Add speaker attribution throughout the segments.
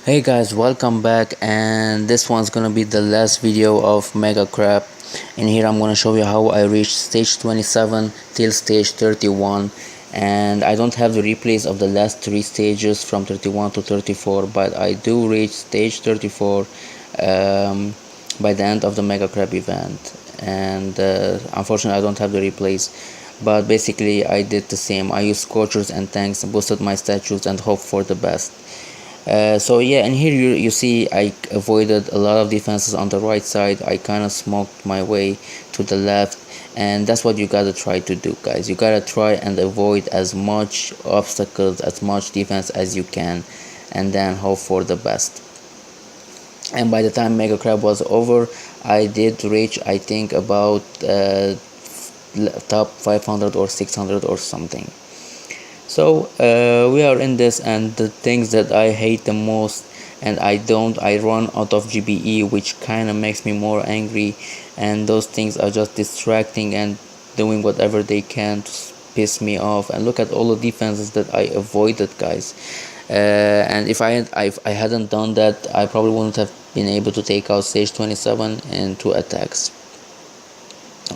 Speaker 1: Hey guys, welcome back, and this one's gonna be the last video of Mega Crab. In here I'm gonna show you how I reached stage 27 till stage 31, and I don't have the replays of the last three stages from 31 to 34, but I do reach stage 34 by the end of the Mega Crab event. And unfortunately I don't have the replays, but basically I did the same. I used scorchers and tanks, boosted my statues, and hoped for the best. So yeah, and here you see I avoided a lot of defenses on the right side. I kind of smoked my way to the left, and that's what you gotta try to do, guys. You gotta try and avoid as much obstacles, as much defense as you can, and then hope for the best. And by the time Mega Crab was over, I did reach, I think, about top 500 or 600 or something. So we are in this, and the things that I hate the most, and I run out of GBE, which kind of makes me more angry, and those things are just distracting and doing whatever they can to piss me off. And look at all the defenses that I avoided, guys. And if I hadn't done that, I probably wouldn't have been able to take out stage 27 in 2 attacks.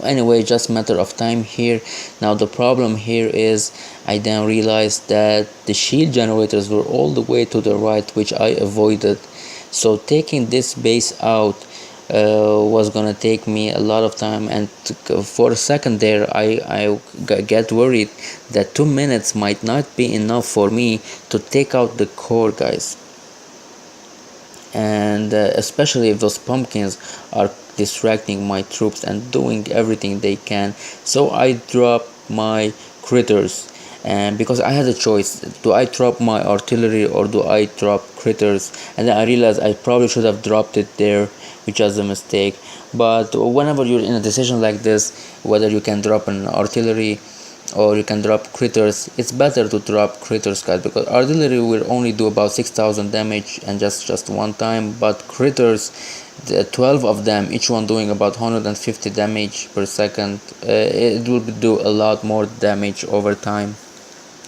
Speaker 1: Anyway, just matter of time here. Now the problem here is I then realized that the shield generators were all the way to the right, which I avoided. So taking this base out was gonna take me a lot of time, and for a second there I get worried that 2 minutes might not be enough for me to take out the core, guys. And especially if those pumpkins are distracting my troops and doing everything they can. So I dropped my critters, and because I had a choice, do I drop my artillery or do I drop critters? And then I realized I probably should have dropped it there, which was a mistake. But whenever you're in a decision like this, whether you can drop an artillery or you can drop critters, it's better to drop critters, guys, because artillery will only do about 6,000 damage and just one time, but critters, the 12 of them, each one doing about 150 damage per second, it will do a lot more damage over time.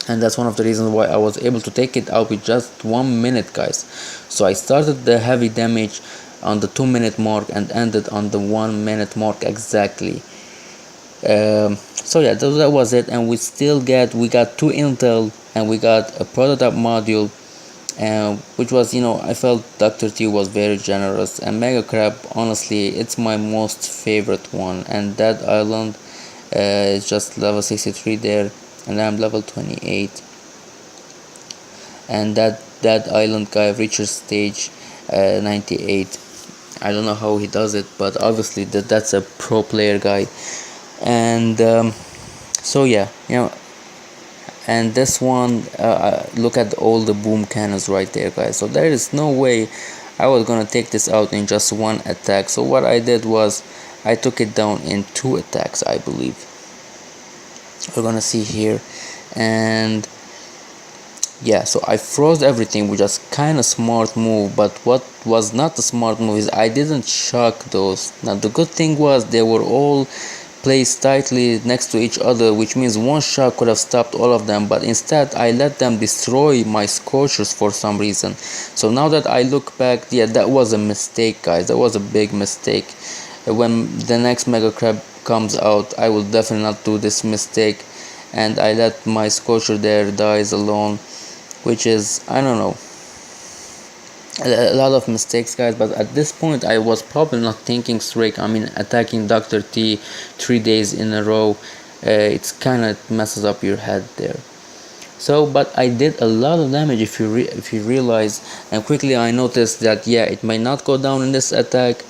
Speaker 1: And that's one of the reasons why I was able to take it out with just 1 minute, guys. So I started the heavy damage on the 2 minute mark and ended on the 1 minute mark exactly. So yeah, that was it. And we got 2 intel, and we got a prototype module, which was, I felt Dr. T was very generous. And Mega Crab, honestly, it's my most favorite one. And that island is just level 63 there, and I'm level 28. And that island guy reaches stage 98. I don't know how he does it, but obviously that's a pro player guy. And so yeah, and this one, look at all the boom cannons right there, guys. So there is no way I was gonna take this out in just 1 attack. So what I did was I took it down in 2 attacks, I believe. We're gonna see here. And yeah, so I froze everything, which was kind of smart move. But what was not a smart move is I didn't shock those. Now the good thing was they were all placed tightly next to each other, which means one shot could have stopped all of them, but instead I let them destroy my scorchers for some reason. So now that I look back, yeah, that was a mistake, guys. That was a big mistake. When the next Mega Crab comes out, I will definitely not do this mistake, and I let my scorcher there dies alone, which is, I don't know, a lot of mistakes, guys. But at this point I was probably not thinking straight. I mean, attacking Dr. T 3 days in a row, it's kind of messes up your head there. So but I did a lot of damage, if you realize. And quickly I noticed that, yeah, it might not go down in this attack,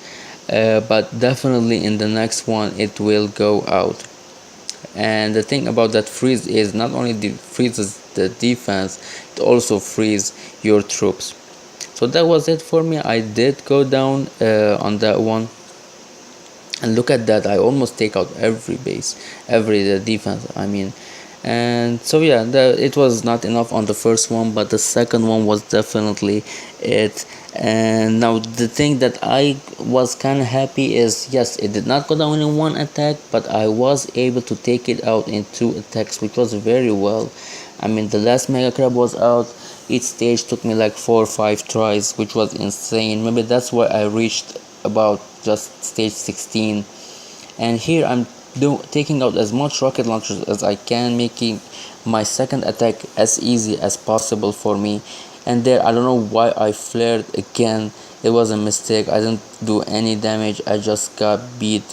Speaker 1: but definitely in the next one it will go out. And the thing about that freeze is not only freezes the defense, it also frees your troops. So that was it for me. I did go down on that one, and look at that, I almost take out every base, every defense, I mean. And so yeah, it was not enough on the first one, but the second one was definitely it. And now the thing that I was kind of happy is, yes, it did not go down in 1 attack, but I was able to take it out in 2 attacks, which was very well. I mean, the last Mega Crab was out, Each stage took me like 4 or 5 tries, which was insane. Maybe that's why I reached about just stage 16. And here I'm taking out as much rocket launchers as I can, making my second attack as easy as possible for me. And there, I don't know why I flared again. It was a mistake. I didn't do any damage. I just got beat.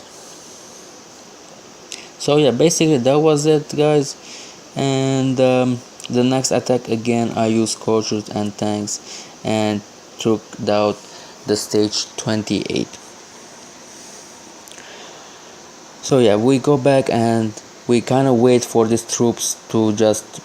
Speaker 1: So yeah, basically that was it, guys. And the next attack again, I used scorchers and tanks and took out the stage 28. So yeah, we go back and we kind of wait for these troops to just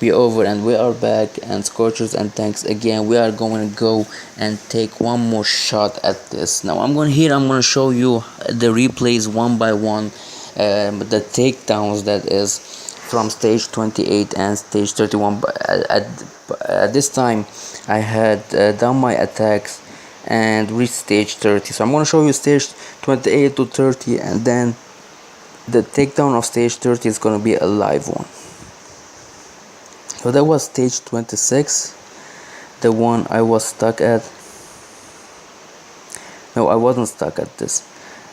Speaker 1: be over, and we are back, and scorchers and tanks again. We are going to go and take one more shot at this. Now I'm going to show you the replays one by one, the takedowns, that is, from stage 28 and stage 31. But at this time I had done my attacks and reached stage 30. So I'm going to show you stage 28 to 30, and then the takedown of stage 30 is going to be a live one. So that was stage 26, the one I was stuck at. No, I wasn't stuck at this.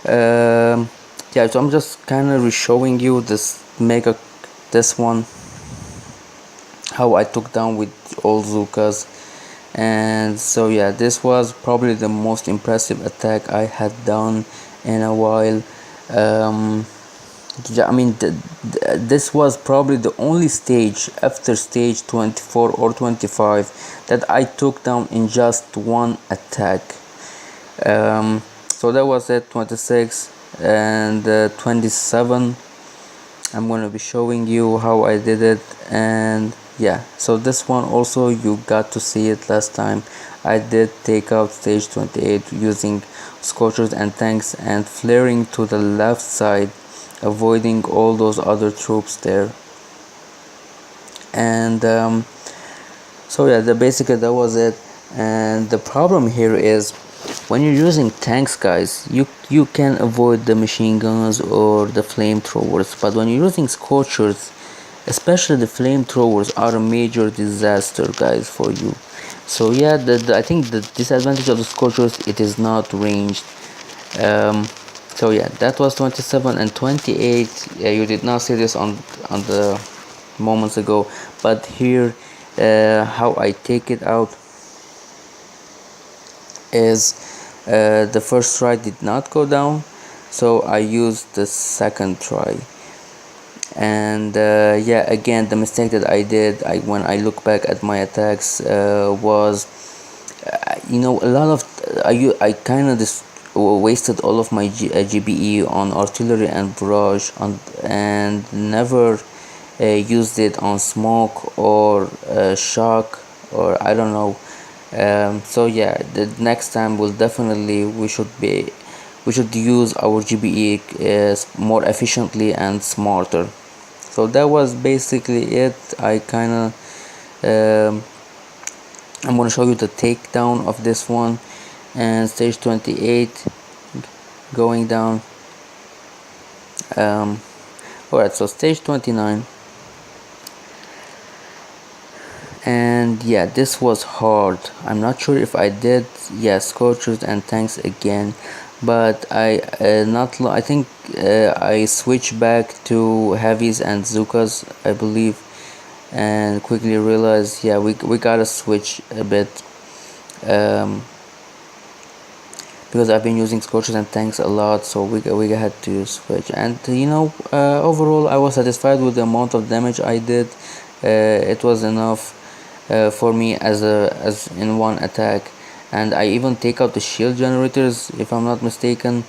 Speaker 1: Yeah, so I'm just kind of showing you this one, how I took down with all Zukas. And so yeah, this was probably the most impressive attack I had done in a while. Yeah, I mean, this was probably the only stage after stage 24 or 25 that I took down in just one attack. So that was it, 26 and 27. I'm gonna be showing you how I did it. And yeah, so this one also, you got to see it last time. I did take out stage 28 using scorchers and tanks and flaring to the left side, avoiding all those other troops there. And so yeah, basically that was it. And the problem here is, when you're using tanks, guys, you can avoid the machine guns or the flamethrowers, but when you're using scorchers, especially the flamethrowers, are a major disaster, guys, for you. So yeah, I think the disadvantage of the scorchers, it is not ranged. So yeah, that was 27 and 28. Yeah, you did not see this on the moments ago, but here how I take it out is, the first try did not go down, so I used the second try. And yeah, again, the mistake that I did, when I look back at my attacks, was a lot of I kind of just wasted all of my GBE on artillery and barrage, and never used it on smoke or shock, or I don't know. So yeah, the next time we should use our GBE more efficiently and smarter. So that was basically it. I'm gonna show you the takedown of this one, and stage 28 going down. Alright, so stage 29. And yeah, this was hard. I'm not sure if I did, yeah, scorchers and tanks again, but I think I switched back to heavies and Zukas, I believe, and quickly realized, yeah, we gotta switch a bit, because I've been using scorchers and tanks a lot, so we had to switch. And overall, I was satisfied with the amount of damage I did. It was enough for me as in one attack, and I even take out the shield generators, if I'm not mistaken.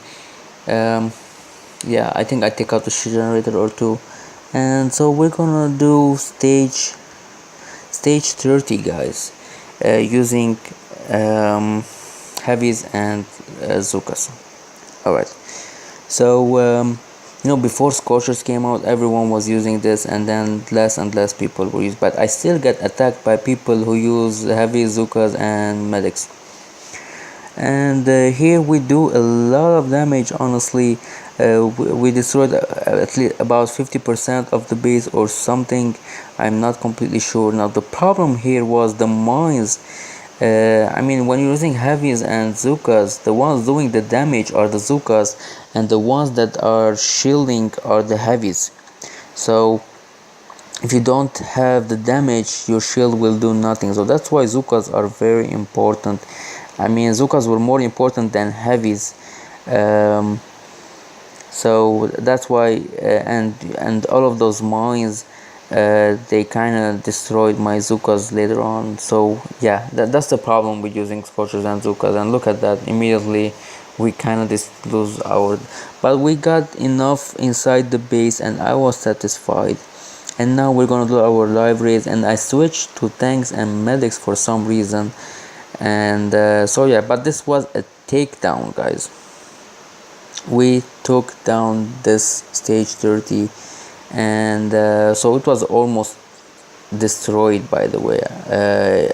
Speaker 1: Yeah, I think I take out the shield generator or two. And so we're gonna do stage 30, guys, using heavies and Zukas. Alright, so before scorchers came out, everyone was using this, and then less and less people were using, but I still get attacked by people who use heavy Zukas and medics. and here we do a lot of damage. Honestly, we destroyed at least about 50% of the base or something. I'm not completely sure. Now the problem here was the mines. I mean, when you're using heavies and Zukas, the ones doing the damage are the Zukas, and the ones that are shielding are the heavies. So if you don't have the damage, your shield will do nothing. So that's why Zukas are very important. I mean, Zukas were more important than heavies. Um, so that's why, and all of those mines, they kind of destroyed my Zukas later on. So yeah, that's the problem with using Scorchers and Zukas. And look at that, immediately we kind of just lose our, but we got enough inside the base and I was satisfied. And now we're gonna do our live raids, and I switched to tanks and medics for some reason. And so yeah, but this was a takedown, guys. We took down this stage 30, and so it was almost destroyed, by the way.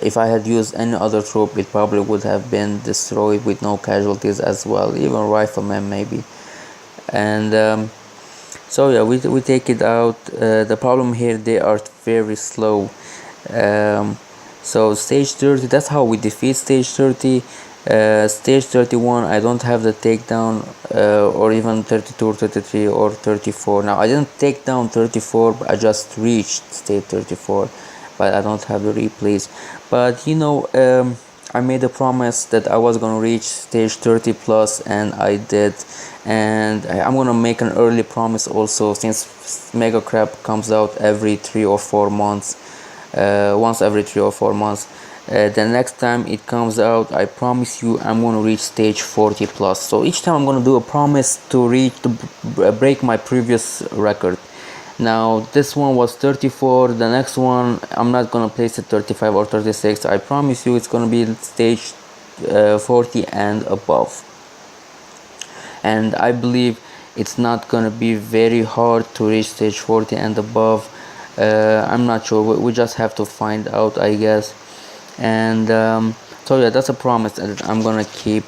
Speaker 1: If I had used any other troop, it probably would have been destroyed with no casualties as well, even riflemen maybe. And so yeah, we take it out. The problem here, they are very slow. So stage 30, that's how we defeat stage 30. Stage 31, I don't have the takedown, or even 32 or 33 or 34. Now I didn't take down 34, but I just reached stage 34, but I don't have the replays. But you know, I made a promise that I was gonna reach stage 30 plus, and I did. And I'm gonna make an early promise also, since Mega Crab comes out every 3 or 4 months, once every 3 or 4 months. The next time it comes out, I promise you I'm gonna reach stage 40 plus. So each time I'm gonna do a promise to break my previous record. Now this one was 34, the next one I'm not gonna place it 35 or 36. I promise you it's gonna be stage 40 and above. And I believe it's not gonna be very hard to reach stage 40 and above. I'm not sure, we just have to find out, I guess. And so yeah, that's a promise that I'm gonna keep,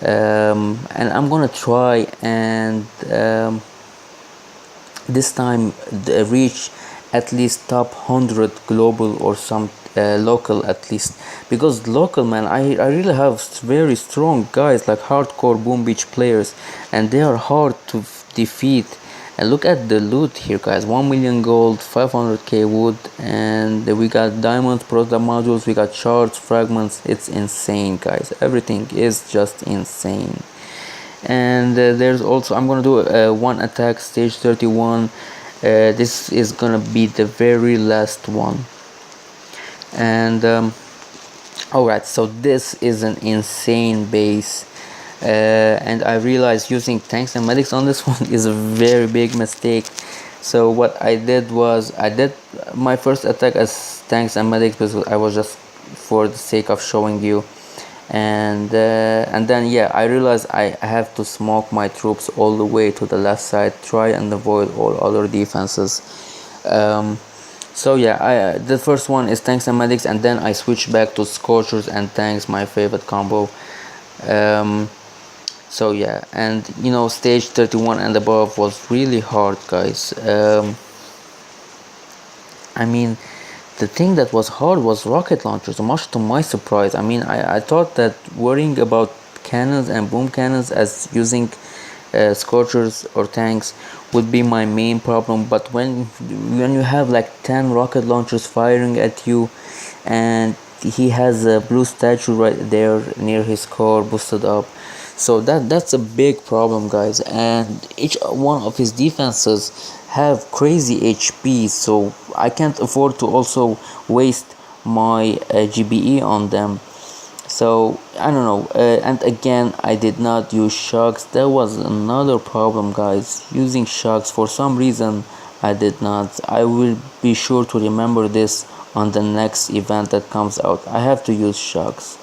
Speaker 1: and I'm gonna try and this time reach at least top 100 global or some local at least, because local, man, I really have very strong guys like hardcore Boom Beach players, and they are hard to defeat. And look at the loot here, guys. 1 million gold, 500k wood, and we got diamonds, product modules, we got shards, fragments. It's insane, guys. Everything is just insane. And there's also, I'm gonna do one attack stage 31. This is gonna be the very last one. And alright, so this is an insane base. And I realized using tanks and medics on this one is a very big mistake. So what I did was, I did my first attack as tanks and medics because I was just for the sake of showing you. And then yeah, I realized I have to smoke my troops all the way to the left side, try and avoid all other defenses. So yeah, the first one is tanks and medics, and then I switch back to scorchers and tanks, my favorite combo. So yeah, and you know, stage 31 and above was really hard, guys. I mean, the thing that was hard was rocket launchers, much to my surprise. I mean, I thought that worrying about cannons and boom cannons as using scorchers or tanks would be my main problem, but when you have like 10 rocket launchers firing at you, and he has a blue statue right there near his core boosted up, so that's a big problem, guys. And each one of his defenses have crazy HP, so I can't afford to also waste my GBE on them. So I don't know. And again, I did not use shocks. That was another problem, guys. Using shocks, for some reason I did not. I will be sure to remember this on the next event that comes out. I have to use shocks.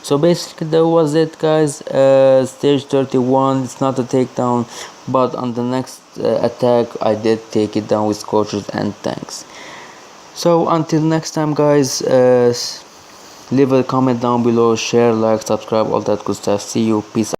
Speaker 1: So basically that was it, guys. Stage 31, it's not a takedown, but on the next attack I did take it down with scorchers and tanks. So until next time, guys, Leave a comment down below, share, like, subscribe, all that good stuff. See you, peace out.